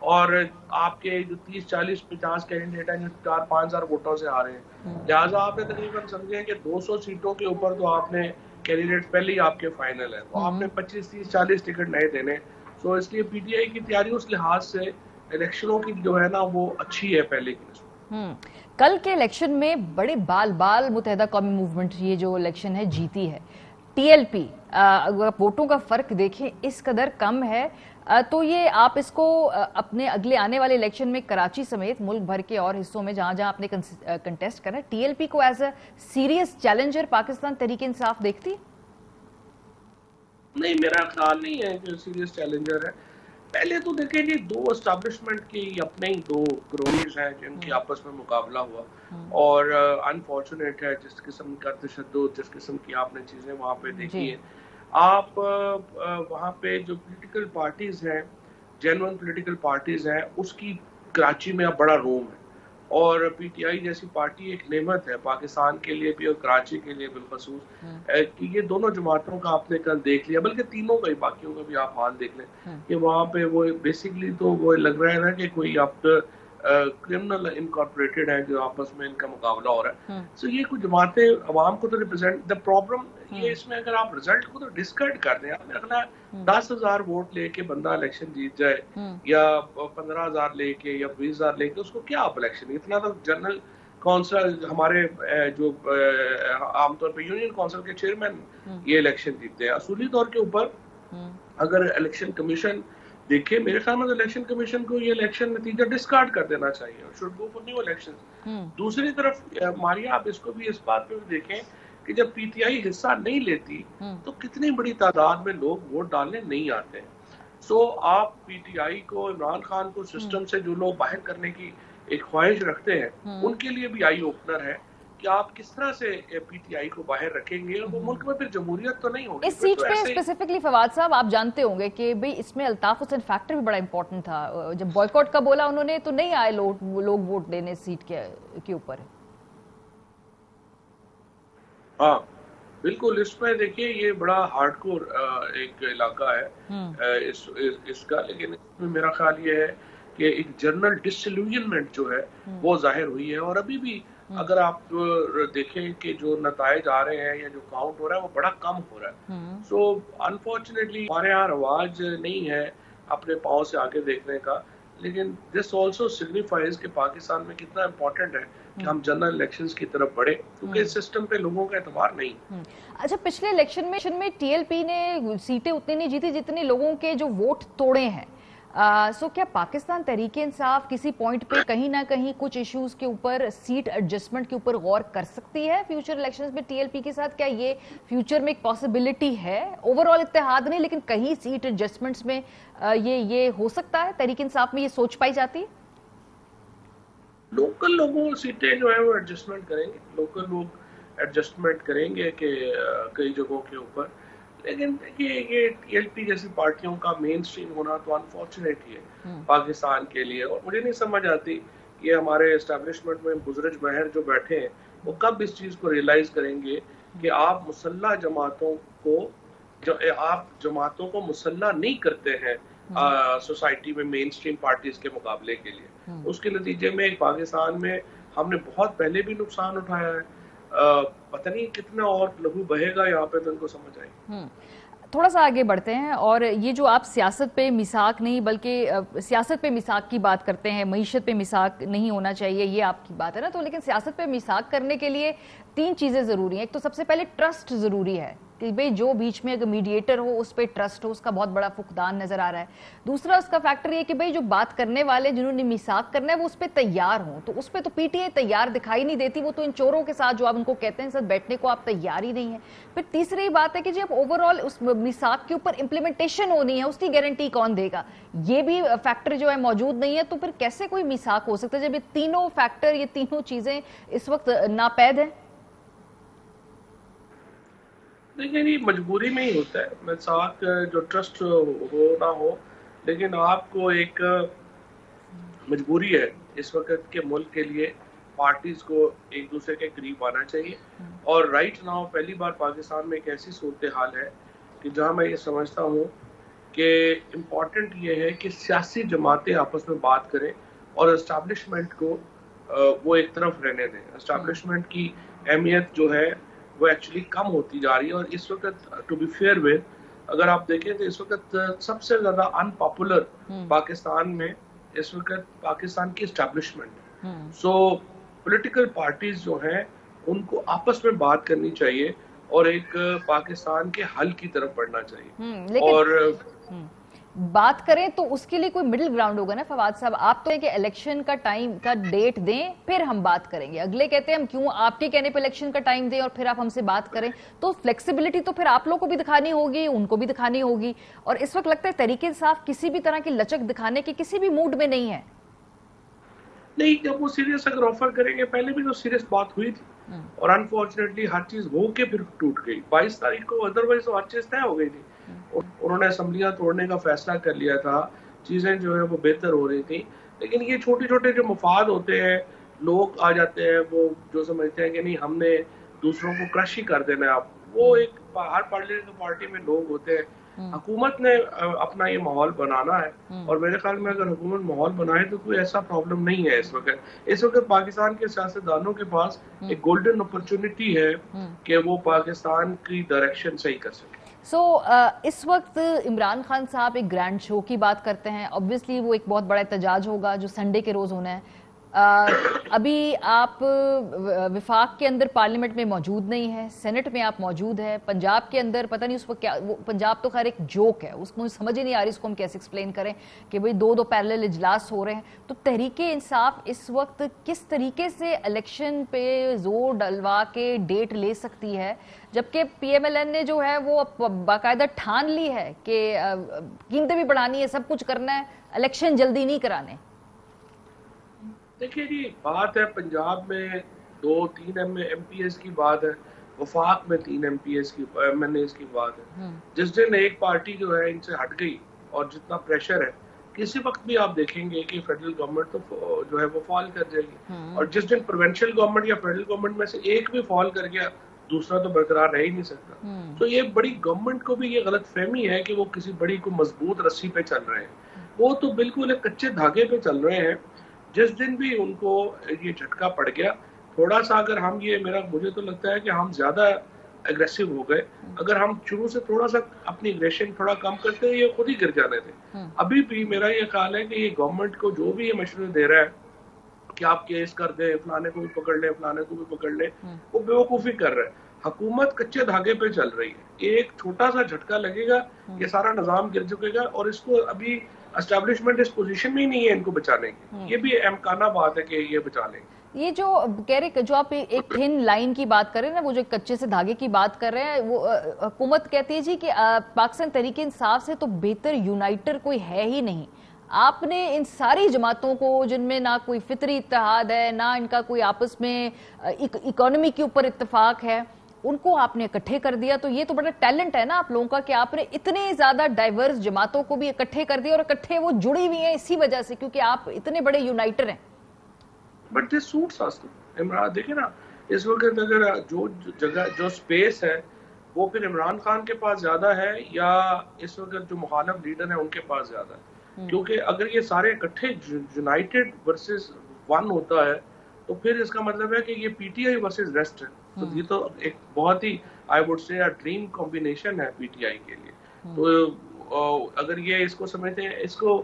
اور آپ کے جو 30 40 50 کینڈیڈیٹ ہیں جو 4-5 ہزار ووٹوں سے آ رہے ہیں، لہٰذا آپ نے تقریباً سمجھیں کہ 200 سیٹوں کے اوپر تو آپ نے کینڈیڈیٹ پہلے ہی آپ کے فائنل ہے، تو آپ نے 25-30-40 ٹکٹ نئے دینے. سو اس لیے پی ٹی آئی کی تیاری اس لحاظ سے الیکشنوں کی جو ہے نا وہ اچھی ہے پہلے کی نسبت. کل کے الیکشن میں بڑے بال متحدہ قومی موومنٹ یہ جو الیکشن ہے جیتی ہے. ٹی ایل پی اگر ووٹوں کا فرق دیکھیں اس قدر کم ہے، تو یہ آپ اس کو اپنے اگلے آنے والے الیکشن میں کراچی سمیت ملک بھر کے اور حصوں میں جہاں جہاں آپ نے کنٹیسٹ کرنا ہے، ٹی ایل پی کو as a serious challenger Pakistan Tehreek Insaf دیکھتی؟ نہیں، میرا خیال نہیں ہے کہ سیریس چیلنجر ہے. پہلے تو دیکھیں جی دو اسٹیبلشمنٹ کی اپنے ہی دو گروہز ہیں جن کی آپس میں مقابلہ ہوا، اور انفارچونیٹ ہے جس قسم کا تشدد، جس قسم کی آپ نے چیزیں وہاں پہ دیکھی ہیں. آپ وہاں پہ جو پولیٹیکل پارٹیز ہیں، جینوئن پولیٹیکل پارٹیز ہیں، اس کی کراچی میں اب بڑا روم ہے، اور پی ٹی آئی جیسی پارٹی ایک نعمت ہے پاکستان کے لیے بھی اور کراچی کے لیے بالخصوص. کہ یہ دونوں جماعتوں کا آپ نے کل دیکھ لیا، بلکہ تینوں کا ہی، باقیوں کا بھی آپ حال دیکھ لیں کہ وہاں پہ وہ بیسکلی تو وہ لگ رہا ہے نا کہ کوئی آپ کرمنل انکارپوریٹڈ ہیں جو آپس میں ان کا مقابلہ ہو رہا ہے. سو یہ کچھ جماعتیں عوام کو تو ریپرزینٹ، دا پرابلم یہ اس میں اگر آپ رزلٹ کو تو ڈسکارڈ کر دیں، آپ نے رکھنا 10,000 ووٹ لے کے بندہ الیکشن جیت جائے یا 15,000 لے کے یا 20,000 لے کے، اس کو کیا آپ الیکشن، اتنا تو جنرل کونسل ہمارے جو عام طور پہ یونین کونسل کے چیئرمین یہ الیکشن جیتتے ہیں. اصولی طور کے اوپر اگر الیکشن کمیشن دیکھے، میرے خیال میں الیکشن کمیشن کو یہ الیکشن نتیجہ ڈسکارڈ کر دینا چاہیے اور should go for new election. دوسری طرف ماریا آپ اس کو بھی اس بات پہ بھی دیکھیں کہ جب پی ٹی آئی حصہ نہیں لیتی تو کتنی بڑی تعداد میں لوگ ووٹ ڈالنے نہیں آتے ہیں. سو آپ پی ٹی آئی کو، عمران خان کو سسٹم سے جو لوگ باہر کرنے کی ایک خواہش رکھتے ہیں ان کے لیے بھی آئی اوپنر ہے کہ آپ کس طرح سے پی ٹی آئی کو باہر رکھیں گے، اور وہ ملک میں پھر جمہوریت تو نہیں ہوگی. اس سیٹ پہ اسپیسیفکلی فواد صاحب آپ جانتے ہوں گے کہ بھئی اس میں الطاف حسین فیکٹر بھی بڑا امپورٹنٹ تھا. جب بوائیکاٹ کا بولا انہوں نے تو نہیں آئے لوگ ووٹ دینے سیٹ کے اوپر. ہاں بالکل، اس میں دیکھیے یہ بڑا ہارڈ کور ایک علاقہ ہے اس کا، لیکن اس میں میرا خیال یہ ہے کہ ایک جنرل ڈسلوژنمنٹ جو ہے وہ ظاہر ہوئی ہے. اور ابھی بھی اگر آپ دیکھیں کہ جو نتائج آ رہے ہیں یا جو کاؤنٹ ہو رہا ہے وہ بڑا کم ہو رہا ہے. سو انفارچونیٹلی ہمارے یہاں رواج نہیں ہے اپنے پاؤں سے آگے دیکھنے کا، لیکن دس آلسو سگنیفائز کہ پاکستان میں کتنا امپورٹنٹ ہے کہ ہم جنرل الیکشنز کی طرف بڑھے، کیونکہ اس سسٹم پہ لوگوں کا اعتبار نہیں. اچھا، پچھلے الیکشن میں ٹی ایل پی نے سیٹیں اتنی نہیں جیتی جتنے لوگوں کے جو ووٹ توڑے ہیں. سو کیا پاکستان تحریک انصاف کسی پوائنٹ پہ کہیں نہ کہیں کچھ ایشوز کے اوپر سیٹ ایڈجسٹمنٹ کے اوپر غور کر سکتی ہے فیوچر الیکشنز میں ٹی ایل پی کے ساتھ؟ کیا یہ فیوچر میں ایک پاسبلٹی ہے؟ اوورآل اتحاد نہیں لیکن کہیں سیٹ ایڈجسٹمنٹس میں یہ ہو سکتا ہے؟ تحریک انصاف میں یہ سوچ پائی جاتی ہے؟ لوکل لوگوں سیٹیں جو ہیں وہ ایڈجسٹمنٹ کریں گے، لوکل لوگ ایڈجسٹمنٹ کریں گے کہ کئی جگہوں کے اوپر. لیکن یہ ٹی ایل پی جیسی پارٹیوں کا مین سٹریم ہونا تو انفارچونیٹ ہی ہے پاکستان کے لیے. اور مجھے نہیں سمجھ آتی یہ ہمارے اسٹیبلشمنٹ میں بزرگ ماہر جو بیٹھے ہیں وہ کب اس چیز کو ریئلائز کریں گے کہ آپ مسلح جماعتوں کو مسلح نہیں کرتے ہیں سوسائٹی میں مین سٹریم پارٹیز کے مقابلے کے لیے. اس کے نتیجے میں پاکستان میں ہم نے بہت پہلے بھی نقصان اٹھایا ہے. پتہ نہیں کتنا اور لہو بہے گا یہاں پہ تو ان کو سمجھ آئے. تھوڑا سا آگے بڑھتے ہیں، اور یہ جو آپ سیاست پہ میثاق نہیں بلکہ سیاست پہ میثاق کی بات کرتے ہیں، معیشت پہ میثاق نہیں ہونا چاہیے، یہ آپ کی بات ہے نا. تو لیکن سیاست پہ میثاق کرنے کے لیے 3 چیزیں ضروری ہیں. ایک تو سب سے پہلے ٹرسٹ ضروری ہے کہ بھئی جو بیچ میں اگر میڈیٹر ہو اس پہ ٹرسٹ ہو، اس کا بہت بڑا فقدان نظر آ رہا ہے. دوسرا اس کا فیکٹر یہ کہ بھئی جو بات کرنے والے جنہوں نے میثاق کرنا ہے وہ اس پہ تیار ہوں. تو اس پہ تو پی ٹی آئی تیار دکھائی نہیں دیتی، وہ تو ان چوروں کے ساتھ جو آپ ان کو کہتے ہیں ساتھ بیٹھنے کو آپ تیار ہی نہیں ہیں. پھر تیسری بات ہے کہ جب اوورآل اس میثاق کے اوپر امپلیمنٹیشن ہونی ہے اس کی گارنٹی کون دے گا؟ یہ بھی فیکٹر جو ہے موجود نہیں ہے. تو پھر کیسے کوئی میثاق ہو سکتا ہے جب یہ تینوں فیکٹر، یہ تینوں چیزیں اس وقت ناپید ہیں؟ دیکھیں یہ مجبوری میں ہی ہوتا ہے میثاق، جو ٹرسٹ ہو نہ ہو، لیکن آپ کو ایک مجبوری ہے اس وقت کے ملک کے لیے پارٹیز کو ایک دوسرے کے قریب آنا چاہیے. اور رائٹ ناؤ پہلی بار پاکستان میں ایک ایسی صورتحال ہے کہ جہاں میں یہ سمجھتا ہوں کہ امپورٹنٹ یہ ہے کہ سیاسی جماعتیں آپس میں بات کریں اور اسٹیبلشمنٹ کو وہ ایک طرف رہنے دیں. اسٹیبلشمنٹ کی اہمیت جو ہے وہ ایکچولی کم ہوتی جا رہی ہے, اور اس وقت ٹو بی فیئر ود اگر آپ دیکھیں تو اس وقت سب سے زیادہ ان پاپولر پاکستان میں اس وقت پاکستان کی اسٹیبلشمنٹ. سو پولیٹیکل پارٹیز جو ہیں ان کو آپس میں بات کرنی چاہیے اور ایک پاکستان کے حل کی طرف بڑھنا چاہیے. اور بات کریں تو اس کے لیے کوئی مڈل گراؤنڈ ہوگا نا فواد صاحب. آپ تو ہے کہ الیکشن کا ٹائم کا ڈیٹ دیں پھر ہم بات کریں گے. اگلے کہتے ہیں ہم کیوں آپ کے کہنے پہ الیکشن کا ٹائم دیں اور پھر آپ ہم سے بات کریں. تو فلیکسیبلٹی تو پھر آپ لوگوں کو بھی دکھانی ہوگی, ان کو بھی دکھانی ہوگی. اور اس وقت لگتا ہے تحریک انصاف کسی بھی طرح کی لچک دکھانے کے کسی بھی موڈ میں نہیں ہے. نہیں, جب وہ سیریس اگر آفر کریں گے, پہلے بھی تو سیریس بات ہوئی تھی اور انفارچونیٹلی ہر چیز ہو کے پھر ٹوٹ گئی. 22 تاریخ کو ادروائز تو ہر چیز طے ہو گئی تھی. انہوں نے اسمبلیاں توڑنے کا فیصلہ کر لیا تھا, چیزیں جو ہے وہ بہتر ہو رہی تھی. لیکن یہ چھوٹے چھوٹے جو مفاد ہوتے ہیں, لوگ آ جاتے ہیں وہ جو سمجھتے ہیں کہ نہیں ہم نے دوسروں کو کرش ہی کر دینا ہے. وہ ایک ہر پولیٹیکل پارٹی میں لوگ ہوتے ہیں. حکومت نے اپنا یہ ماحول بنانا ہے, اور میرے خیال میں اگر حکومت ماحول بنائے تو کوئی ایسا پرابلم نہیں ہے. اس وقت پاکستان کے سیاستدانوں کے پاس ایک گولڈن اپرچونٹی ہے کہ وہ پاکستان کی ڈائریکشن صحیح کر سکے. اس وقت عمران خان صاحب ایک گرینڈ شو کی بات کرتے ہیں. obviously وہ ایک بہت بڑا احتجاج ہوگا جو سنڈے کے روز ہونا ہے. ابھی آپ وفاق کے اندر پارلیمنٹ میں موجود نہیں ہے, سینٹ میں آپ موجود ہے. پنجاب کے اندر پتہ نہیں اس وقت کیا, پنجاب تو خیر ایک جوک ہے, اس کو سمجھ ہی نہیں آ رہی اس کو ہم کیسے ایکسپلین کریں کہ بھئی دو پیرلل اجلاس ہو رہے ہیں. تو تحریک انصاف اس وقت کس طریقے سے الیکشن پہ زور ڈلوا کے ڈیٹ لے سکتی ہے, جبکہ پی ایم ایل این نے جو ہے وہ باقاعدہ ٹھان لی ہے کہ قیمتیں بھی بڑھانی ہے, سب کچھ کرنا ہے, الیکشن جلدی نہیں کرانے؟ دیکھیے جی, بات ہے پنجاب میں 2-3 ایم پی ایس کی بات ہے, وفاق میں 3 ایم پی ایس کی ایم این ایس کی بات ہے. جس دن ایک پارٹی جو ہے ان سے ہٹ گئی اور جتنا پریشر ہے, کسی وقت بھی آپ دیکھیں گے کہ فیڈرل گورنمنٹ تو جو ہے وہ فال کر جائے گی. اور جس دن پروونشل گورنمنٹ یا فیڈرل گورنمنٹ میں سے ایک بھی فال کر گیا, دوسرا تو برقرار رہ ہی نہیں سکتا. تو یہ بڑی گورنمنٹ کو بھی یہ غلط فہمی ہے کہ وہ کسی بڑی کو مضبوط رسی پہ چل رہے ہیں. وہ تو بالکل ایک کچے دھاگے پہ چل رہے ہیں. جس دن بھی ان کو یہ جھٹکا پڑ گیا, تھوڑا سا اگر ہم مجھے تو لگتا ہے کہ ہم زیادہ اگریسو ہو گئے. اگر ہم شروع سے تھوڑا سا اپنی اگریشن تھوڑا کم کرتے یہ خود ہی گر جانے تھے. ابھی بھی میرا یہ خیال ہے کہ یہ گورنمنٹ کو جو بھی یہ مشورے دے رہا ہے کہ آپ کیس کر دیں, فلانے کو بھی پکڑ لیں, فلانے کو بھی پکڑ لیں, وہ بیوقوفی کر رہے ہیں. حکومت کچے دھاگے پہ چل رہی ہے. ایک چھوٹا سا جھٹکا لگے گا, یہ سارا نظام گر چکے گا, اور اس کو ابھی اسٹیبلشمنٹ اس پوزیشن میں ہی نہیں ہے ان کو بچانے کی. یہ بھی امکانہ بات ہے کہ یہ بچا لیں. یہ جو کہہ رہے جو آپ ایک تھن لائن کی بات کر رہے ہیں نا, وہ جو کچے سے دھاگے کی بات کر رہے ہیں, وہ حکومت کہتی ہے جی کہ پاکستان تحریک انصاف سے تو بہتر یونائٹر کوئی ہے ہی نہیں. آپ نے ان ساری جماعتوں کو جن میں نہ کوئی فطری اتحاد ہے, نہ ان کا کوئی آپس میں اکانومی کے اوپر اتفاق ہے, ان کو آپ نے اکٹھے کر دیا. تو یہ تو بڑا ٹیلنٹ ہے نا آپ لوگوں کا کہ آپ نے اتنے زیادہ ڈائیورس جماعتوں کو بھی اکٹھے کر دیا, اور اکٹھے وہ جڑی ہوئی ہیں اسی وجہ سے کیونکہ آپ اتنے بڑے یونائٹر ہیں. بٹ دس سوٹس اس. عمران دیکھیں نا, اس وقت اگر جو جگہ جو سپیس ہے وہ پھر عمران خان کے پاس زیادہ ہے یا اس وقت جو مخالف لیڈر ہیں ان کے پاس زیادہ ہے. کیونکہ اگر یہ سارے اکٹھے یونائٹڈ ورسز ون ہوتا ہے تو پھر اس کا مطلب ہے کہ یہ P T I versus rest ہے. تو یہ تو ایک بہت ہی I would say dream combination ہے پی ٹی آئی کے لیے. تو اگر یہ اس کو سمجھتے ہیں, اس کو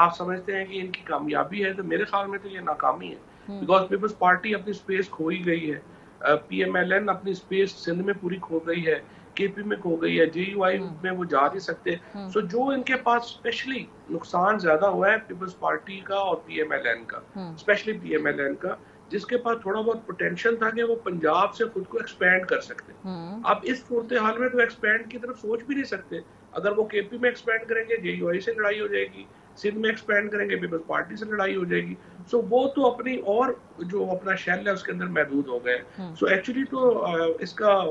آپ سمجھتے ہیں کہ ان کی کامیابی ہے, تو میرے خیال میں تو یہ ناکامی ہے. بیکاز پیپلز پارٹی اپنی سپیس کھوئی گئی ہے, پی ایم ایل این اپنی سپیس سندھ میں پوری کھو گئی ہے, کے پی میں کھو گئی ہے, جے یو آئی میں وہ جا نہیں سکتے. سو جو ان کے پاس اسپیشلی نقصان زیادہ ہوا ہے پیپلز پارٹی کا اور پی ایم ایل این کا, specially P M L N کا, جس کے پاس تھوڑا بہت پوٹینشیل تھا کہ وہ پنجاب سے خود کو ایکسپینڈ کر سکتے. اب اس صورتحال میں تو ایکسپینڈ کی طرف سوچ بھی نہیں سکتے. اگر وہ کے پی میں ایکسپینڈ کریں گے, جے یو آئی سے لڑائی ہو جائے گی, سندھ میں ایکسپینڈ کریں گے پیپلز پارٹی سے لڑائی ہو جائے گی. سو وہ تو اپنی اور جو اپنا شیل ہے اس کے اندر محدود ہو گئے. سو ایکچولی تو اس کا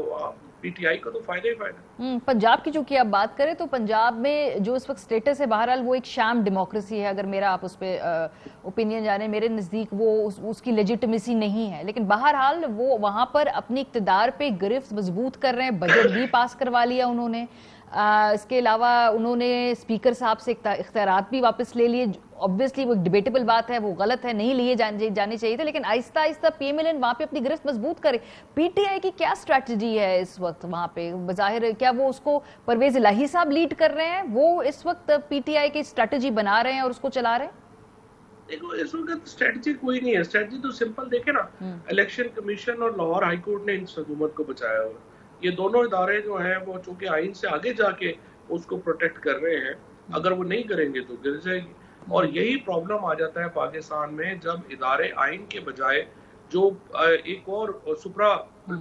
پی ٹی آئی کا تو فائدہ ہی فائدہ. پنجاب کی چونکہ آپ بات کریں تو پنجاب میں جو اس وقت سٹیٹس ہے بہرحال وہ ایک شام ڈیموکریسی ہے. اگر میرا آپ اس پہ اوپینین جانے, میرے نزدیک وہ اس کی لیجیٹمیسی نہیں ہے, لیکن بہرحال وہ وہاں پر اپنی اقتدار پہ گرفت مضبوط کر رہے ہیں. بجٹ بھی پاس کروا لیا انہوں نے, اس کے علاوہ انہوں نے اسپیکر صاحب سے اختیارات بھی واپس لے لیے. obviously وہ ڈیبیٹیبل بات ہے, وہ غلط ہے, نہیں لیے جانے چاہیے تھے, لیکن آہستہ آہستہ پی ایم ایل این وہاں پہ اپنی گرفت مضبوط کرے. پی ٹی آئی کی کیا اسٹریٹجی ہے اس وقت وہاں پہ؟ بظاہر کیا وہ اس کو پرویز الہی صاحب لیڈ کر رہے ہیں, وہ اس وقت پی ٹی آئی کی اسٹریٹجی بنا رہے ہیں اور اس کو چلا رہے ہیں؟ دیکھو اس وقت اسٹریٹجی کوئی نہیں ہے. اسٹریٹجی تو سمپل دیکھیں نا, الیکشن کمیشن اور لاہور ہائی کورٹ نے اس حکومت کو بچایا ہوا. یہ دونوں ادارے جو ہیں وہ چونکہ آئین سے آگے جا کے اس کو پروٹیکٹ کر رہے ہیں, اگر وہ نہیں کریں گے تو گر جائے گی. اور یہی پرابلم آ جاتا ہے پاکستان میں جب ادارے آئین کے بجائے جو ایک اور سپرا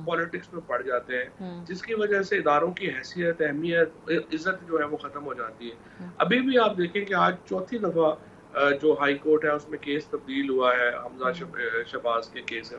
پالیٹکس میں پڑ جاتے ہیں, جس کی وجہ سے اداروں کی حیثیت, اہمیت, عزت جو ہے وہ ختم ہو جاتی ہے. ابھی بھی آپ دیکھیں کہ آج چوتھی دفعہ جو ہائی کورٹ ہے اس میں کیس تبدیل ہوا ہے, حمزہ شہباز کے کیس ہے.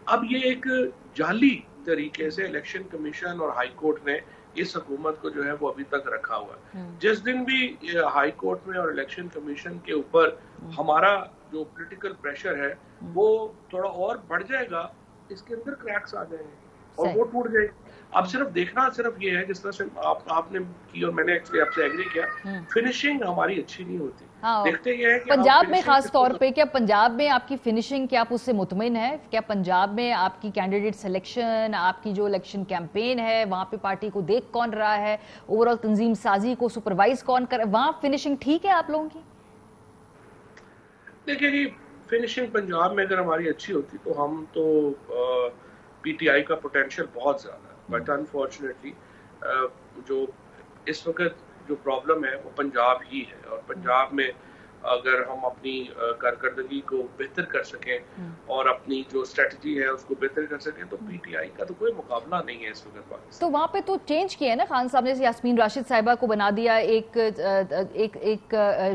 اب یہ ایک جعلی طریقے سے الیکشن کمیشن اور ہائی کورٹ نے اس حکومت کو جو ہے وہ ابھی تک رکھا ہوا ہے. جس دن بھی ہائی کورٹ میں اور الیکشن کمیشن کے اوپر ہمارا جو پولیٹیکل پریشر ہے وہ تھوڑا اور بڑھ جائے گا, اس کے اندر کریکس آ جائیں گے اور وہ ٹوٹ جائے گی. اب صرف دیکھنا صرف یہ ہے, جس طرح سے آپ نے کی اور میں نے ایکچولی آپ سے ایگری کیا, فنشنگ ہماری اچھی نہیں ہوتی. دیکھتے یہ ہے کہ پنجاب میں خاص طور پہ, کیا پنجاب میں آپ کی فنشنگ, کیا آپ اس سے مطمئن ہے؟ کیا پنجاب میں آپ کی کینڈیڈیٹ سلیکشن, آپ کی جو الیکشن کیمپین ہے, وہاں پہ پارٹی کو دیکھ کون رہا ہے, اوورآل تنظیم سازی کو سپروائز کون کر, وہاں فنشنگ ٹھیک ہے آپ لوگوں کی؟ دیکھیں جی, فنشنگ پنجاب میں اگر ہماری اچھی ہوتی تو ہم تو پی ٹی آئی کا پوٹینشیل بہت زیادہ ہے, بٹ انفارچونیٹلی جو اس وقت جو پرابلم ہے وہ پنجاب ہی ہے. اور پنجاب میں اگر ہم اپنی کارکردگی کو بہتر کر سکیں اور اپنی جو اسٹریٹجی ہے اس کو بہتر کر سکیں تو پی ٹی آئی کا تو کوئی مقابلہ نہیں ہے اس وقت پاکستان. تو وہاں پہ تو چینج کیا ہے نا خان صاحب نے, یاسمین راشد صاحبہ کو بنا دیا ایک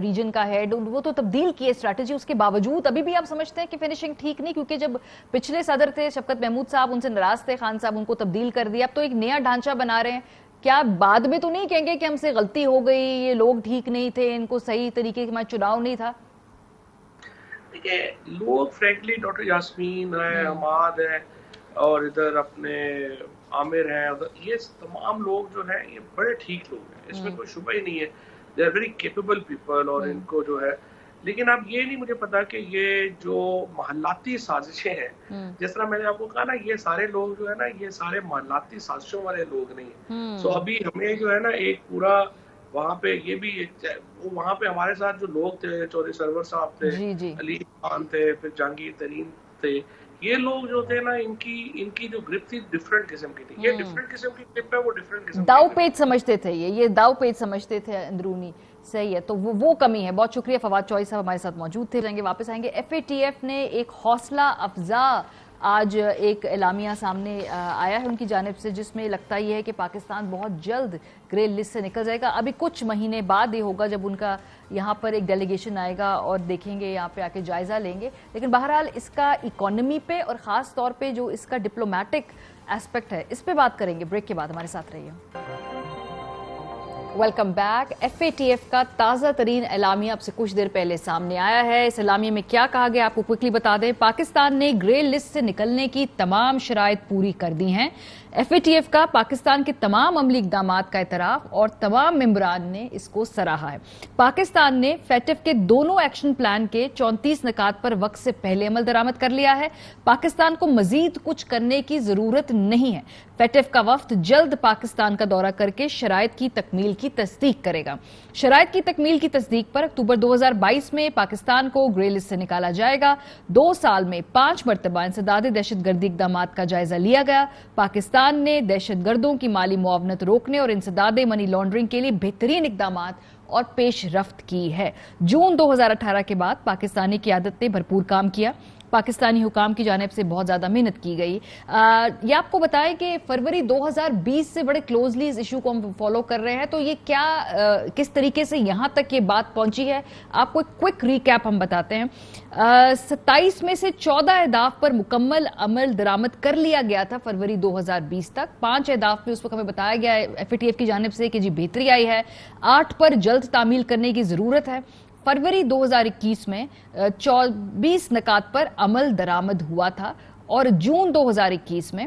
ریجن کا ہیڈ, وہ تو تبدیل کی ہے اسٹریٹجی. اس کے باوجود ابھی بھی آپ سمجھتے ہیں کہ فنشنگ ٹھیک نہیں, کیونکہ جب پچھلے صدر تھے شفقت محمود صاحب ان سے ناراض تھے, خان صاحب ان کو تبدیل کر دیا, اب تو ایک نیا ڈھانچہ بنا رہے ہیں. کیا بعد میں تو نہیں کہیں گے کہ ہم سے غلطی ہو گئی, یہ لوگ ٹھیک نہیں تھے, ان کو صحیح طریقے کا چناؤ نہیں تھا؟ دیکھیں لوگ فرینکلی ڈاکٹر یاسمین ہے, حماد ہے, اور ادھر اپنے عامر ہیں, یہ تمام لوگ جو ہیں یہ بڑے ٹھیک لوگ ہیں, اس میں کوئی شبہ ہی نہیں ہے. They are very capable people, اور ان کو جو ہے, لیکن اب یہ نہیں مجھے پتا کہ یہ جو محلاتی سازشیں ہیں, جس طرح میں نے آپ کو کہا نا, یہ سارے لوگ جو ہے نا یہ سارے محلاتی سازشوں والے لوگ نہیں ہیں. سو ابھی ہمیں جو ہے نا ایک پورا وہاں پہ یہ بھی وہاں پہ ہمارے ساتھ جو لوگ تھے, چودھری سرور صاحب تھے, علی خان تھے, پھر جہانگیر ترین تھے, یہ لوگ جو تھے نا ان کی جو گرپ تھی ڈفرنٹ قسم کی تھی. یہ ڈفرنٹ قسم کی گرپ ہے, وہ ڈفرنٹ قسم داؤ پیچ سمجھتے تھے, یہ داؤ پیچ سمجھتے تھے اندرونی. صحیح ہے, تو وہ کمی ہے. بہت شکریہ فواد چوہی صاحب ہمارے ساتھ موجود تھے. جائیں گے واپس آئیں گے. ایف اے ٹی ایف نے ایک حوصلہ افزا آج ایک اعلامیہ سامنے آیا ہے ان کی جانب سے, جس میں لگتا یہ ہے کہ پاکستان بہت جلد گرے لسٹ سے نکل جائے گا. ابھی کچھ مہینے بعد یہ ہوگا جب ان کا یہاں پر ایک ڈیلیگیشن آئے گا اور دیکھیں گے, یہاں پہ آ کے جائزہ لیں گے. لیکن بہرحال اس کا اکانومی پہ اور خاص طور پہ جو اس کا ڈپلومیٹک ایسپیکٹ ہے, اس پہ بات کریں گے. بریک کے بعد ہمارے ساتھ رہیے. Welcome back. F A T F کا تازہ ترین اعلامیہ اب سے کچھ دیر پہلے سامنے آیا ہے. اس اعلامیہ میں کیا کہا گیا آپ کو کوئکلی بتا دیں. پاکستان نے گرے لسٹ سے نکلنے کی تمام شرائط پوری کر دی ہیں. ایف اے ٹی ایف کا پاکستان کے تمام عملی اقدامات کا اعتراف اور تمام ممبران نے اس کو سراہا ہے. پاکستان نے فیٹف کے دونوں ایکشن پلان کے 34 نکات پر وقت سے پہلے عمل درآمد کر لیا ہے. پاکستان کو مزید کچھ کرنے کی ضرورت نہیں ہے. فیٹف کا وفد جلد پاکستان کا دورہ کر کے شرائط کی تکمیل کی تصدیق کرے گا. شرائط کی تکمیل کی تصدیق پر اکتوبر 2022 میں پاکستان کو گرے لسٹ سے نکالا جائے گا. 2 سال میں 5 مرتبہ انسداد دہشت گردی اقدامات کا جائزہ لیا گیا. پاکستان نے دہشت گردوں کی مالی معاونت روکنے اور انسداد منی لانڈرنگ کے لیے بہترین اقدامات اور پیش رفت کی ہے. جون 2018 کے بعد پاکستانی قیادت نے بھرپور کام کیا. پاکستانی حکام کی جانب سے بہت زیادہ محنت کی گئی. یہ آپ کو بتائیں کہ فروری 2020 سے بڑے کلوزلی اس ایشو کو ہم فالو کر رہے ہیں, تو یہ کیا کس طریقے سے یہاں تک یہ بات پہنچی ہے, آپ کو ایک کوئک ریکیپ ہم بتاتے ہیں. 27 میں سے 14 اہداف پر مکمل عمل درآمد کر لیا گیا تھا فروری 2020 تک. 5 اہداف پہ اس وقت ہمیں بتایا گیا ہے ایف اے ٹی ایف کی جانب سے کہ جی بہتری آئی ہے. 8 پر جلد تعمیل کرنے کی ضرورت ہے. فروری 2021 میں 24 نکات پر عمل درآمد ہوا تھا اور جون 2021 میں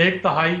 1/3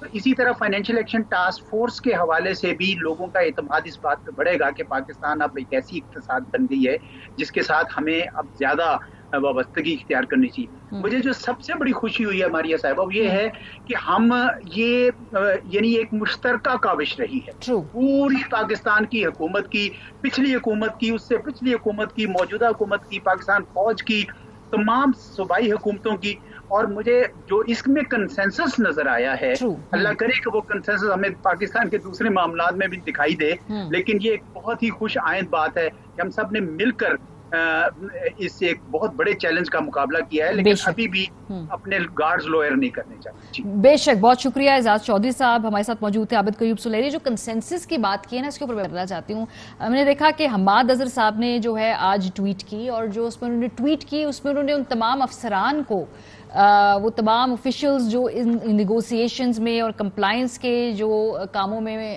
تو اسی طرح فائنینشیل ایکشن ٹاسک فورس کے حوالے سے بھی لوگوں کا اعتماد اس بات پہ بڑھے گا کہ پاکستان اب ایک ایسی اقتصاد بن گئی ہے جس کے ساتھ ہمیں اب زیادہ وابستگی اختیار کرنی چاہیے. مجھے جو سب سے بڑی خوشی ہوئی ہے ماریہ صاحبہ وہ یہ ہے کہ ہم یہ یعنی ایک مشترکہ کاوش رہی ہے پوری پاکستان کی حکومت کی، پچھلی حکومت کی، اس سے پچھلی حکومت کی، موجودہ حکومت کی، پاکستان فوج کی، تمام صوبائی حکومتوں کی. اور مجھے جو اس میں کنسنسس نظر آیا ہے، اللہ کرے کہ وہ کنسنسس ہمیں پاکستان کے دوسرے معاملات میں بھی دکھائی دے، لیکن یہ ایک بہت ہی خوش آئند بات ہے کہ ہم سب نے مل کر اس سے ایک بہت بڑے چیلنج کا مقابلہ کیا ہے، لیکن ابھی بھی اپنے گارڈز لوئر نہیں کرنے چاہتے. بے شک، بہت شکریہ اعزاز چودھری صاحب ہمارے ساتھ موجود تھے. عابد قیوب سلیری، جو کنسنسس کی بات کی ہے نا، اس کے اوپر میں بتانا چاہتی ہوں. ہم نے دیکھا کہ حماد اظہر صاحب نے جو ہے آج ٹویٹ کی، اور جو اس میں انہوں نے ٹویٹ کی اس میں انہوں نے ان تمام افسران کو، وہ تمام آفیشلز جو ان نیگوسیشنز میں اور کمپلائنس کے جو کاموں میں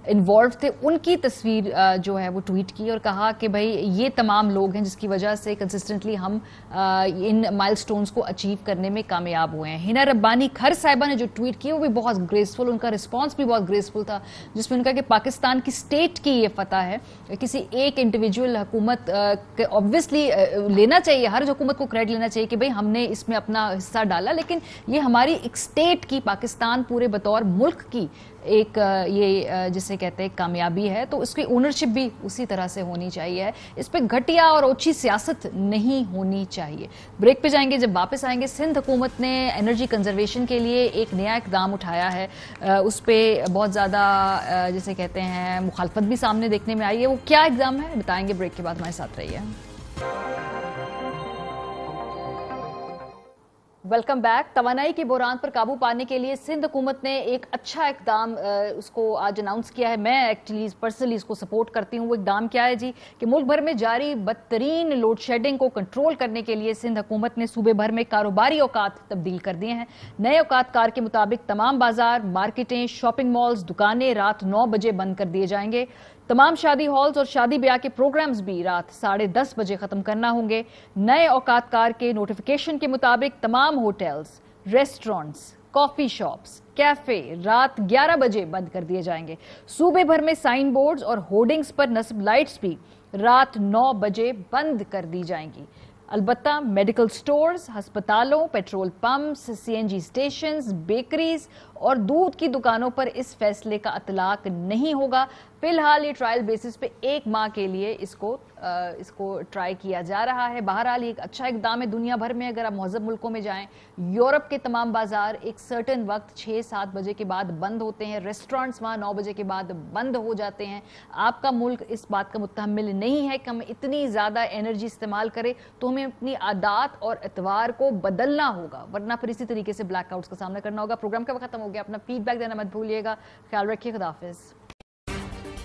انوالو تھے، ان کی تصویر جو ہے وہ ٹویٹ کی اور کہا کہ بھائی یہ تمام لوگ ہیں جس کی وجہ سے کنسسٹنٹلی ہم ان مائل سٹونز کو اچیو کرنے میں کامیاب ہوئے ہیں. ہنا ربانی کھر صاحبہ نے جو ٹویٹ کی وہ بھی بہت گریسفل، ان کا رسپانس بھی بہت گریسفل تھا، جس میں ان کا کہ پاکستان کی اسٹیٹ کی یہ فتح ہے. کسی ایک انڈیویجول حکومت obviously لینا چاہیے، ہر حکومت کو کریڈٹ لینا چاہیے کہ بھائی ہم نے اس میں اپنا حصہ ڈالا، لیکن یہ ہماری ایک اسٹیٹ کی، پاکستان پورے بطور ملک کی ایک یہ جسے کہتے ہیں کامیابی ہے. تو اس کی اونرشپ بھی اسی طرح سے ہونی چاہیے، اس پہ گھٹیا اور اوچھی سیاست نہیں ہونی چاہیے. بریک پہ جائیں گے، جب واپس آئیں گے سندھ حکومت نے انرجی کنزرویشن کے لیے ایک نیا اقدام اٹھایا ہے، اس پہ بہت زیادہ جسے کہتے ہیں مخالفت بھی سامنے دیکھنے میں آئی ہے. وہ کیا اقدام ہے بتائیں گے بریک کے بعد، ہمارے ساتھ رہیے. Welcome back. توانائی کی بحران پر قابو پانے کے لیے سندھ حکومت نے ایک اچھا اقدام اس کو آج اناؤنس کیا ہے. میں ایکچولی پرسنلی اس کو سپورٹ کرتی ہوں. وہ اقدام کیا ہے جی کہ ملک بھر میں جاری بدترین لوڈ شیڈنگ کو کنٹرول کرنے کے لیے سندھ حکومت نے صوبے بھر میں کاروباری اوقات تبدیل کر دیے ہیں. نئے اوقات کار کے مطابق تمام بازار، مارکیٹیں، شاپنگ مالز، دکانیں رات 9 بجے بند کر دیے جائیں گے. تمام شادی ہالز اور شادی بیاہ کے پروگرامز بھی رات 10:30 بجے ختم کرنا ہوں گے. نئے اوقات کار کے نوٹیفیکیشن کے مطابق تمام ہوٹلز، ریسٹورنٹس، کافی شاپس، کیفے رات 11 بجے بند کر دیے جائیں گے. صوبے بھر میں سائن بورڈز اور ہورڈنگز پر نصب لائٹس بھی رات 9 بجے بند کر دی جائیں گی. البتہ میڈیکل سٹورز، ہسپتالوں، petrol pumps, CNG stations, bakeries اور دودھ کی دکانوں پر اس فیصلے کا اطلاق نہیں ہوگا. فی الحال یہ ٹرائل بیسس پہ 1 ماہ کے لیے اس کو ٹرائی کیا جا رہا ہے. بہرحال یہ ایک اچھا اقدام ہے. دنیا بھر میں اگر آپ مہذب ملکوں میں جائیں، یورپ کے تمام بازار ایک سرٹن وقت 6-7 بجے کے بعد بند ہوتے ہیں. ریسٹورنٹس وہاں 9 بجے کے بعد بند ہو جاتے ہیں. آپ کا ملک اس بات کا متحمل نہیں ہے کہ ہم اتنی زیادہ انرجی استعمال کریں، تو ہمیں اپنی عادات اور اعتبار کو بدلنا ہوگا، ورنہ پھر اسی طریقے سے بلیک آؤٹس کا سامنا کرنا ہوگا. پروگرام کا وقت ختم ہو گیا. اپنا فیڈ بیک دینا مت بھولیے گا. خیال رکھیے. خدا حافظ.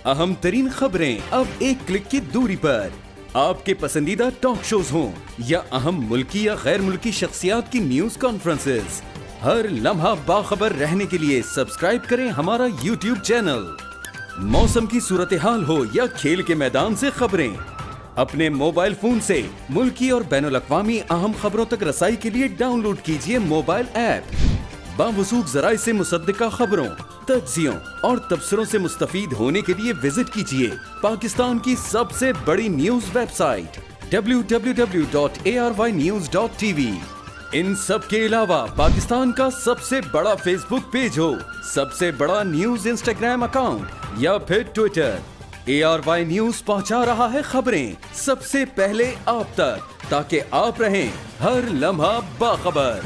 اہم ترین خبریں اب ایک کلک کی دوری پر. آپ کے پسندیدہ ٹاک شوز ہوں یا اہم ملکی یا غیر ملکی شخصیات کی نیوز کانفرنسز، ہر لمحہ باخبر رہنے کے لیے سبسکرائب کریں ہمارا YouTube چینل. موسم کی صورتحال ہو یا کھیل کے میدان سے خبریں، اپنے موبائل فون سے ملکی اور بین الاقوامی اہم خبروں تک رسائی کے لیے ڈاؤن لوڈ کیجیے موبائل ایپ. باوثوق ذرائع سے مصدقہ خبروں، تجزیوں اور تبصروں سے مستفید ہونے کے لیے وزٹ کیجیے پاکستان کی سب سے بڑی نیوز ویب سائٹ www.arYnews.tv. ان سب کے علاوہ پاکستان کا سب سے بڑا فیس بک پیج ہو، سب سے بڑا نیوز انسٹاگرام اکاؤنٹ یا پھر ٹویٹر، ARY نیوز پہنچا رہا ہے خبریں سب سے پہلے آپ تک، تاکہ آپ رہیں ہر لمحہ باخبر.